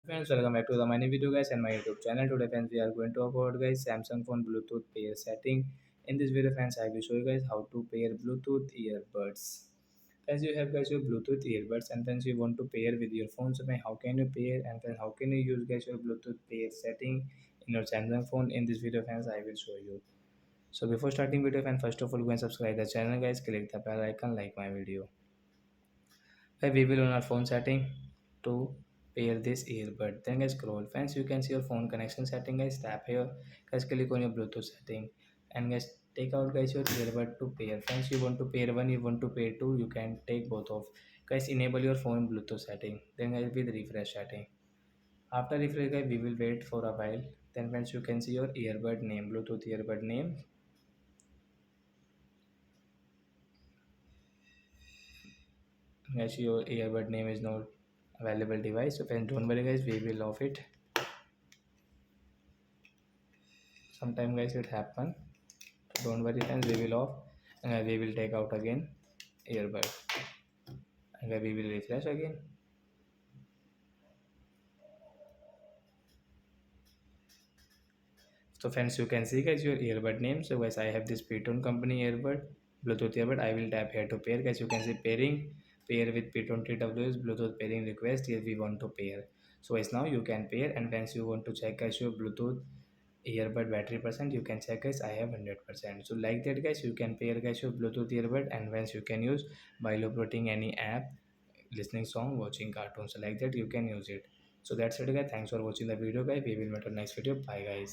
Friends, welcome back to the mini video guys and my YouTube channel. Today friends we are going to talk about guys Samsung phone Bluetooth pair setting. In this video friends I will show you guys how to pair Bluetooth earbuds. Friends, you have guys your Bluetooth earbuds and friends you want to pair with your phone. So how can you pair and then how can you use guys your Bluetooth pair setting in your Samsung phone? In this video friends I will show you. So before starting video friends, first of all go and subscribe the channel guys, click the bell icon, like my video. We will on our phone setting to pair this earbud. Then guys scroll friends, you can see your phone connection setting guys, tap here guys, click on your Bluetooth setting and guys take out guys your earbud to pair. Friends, you want to pair one, you want to pair two, you can take both of. Guys enable your phone Bluetooth setting, then guys with refresh setting. After refresh guys we will wait for a while. Then friends you can see your earbud name, Bluetooth earbud name. Guys your earbud name is not available device, so friends don't worry guys, we will off it. Sometime guys it happen, don't worry friends, we will off and we will take out again earbud and we will refresh again. So friends you can see guys your earbud name. So guys I have this ptron company earbud, Bluetooth earbud. I will tap here to pair. Guys you can see pairing, pair with ptron TWS Bluetooth pairing request. Here we want to pair. So guys now you can pair, and once you want to check guys your Bluetooth earbud battery percent, you can check guys I have 100%. So like that guys you can pair guys your Bluetooth earbud, and once you can use while uploading any app, listening song, watching cartoons. So like that you can use it. So that's it guys, thanks for watching the video guys, we will meet on next video. Bye guys.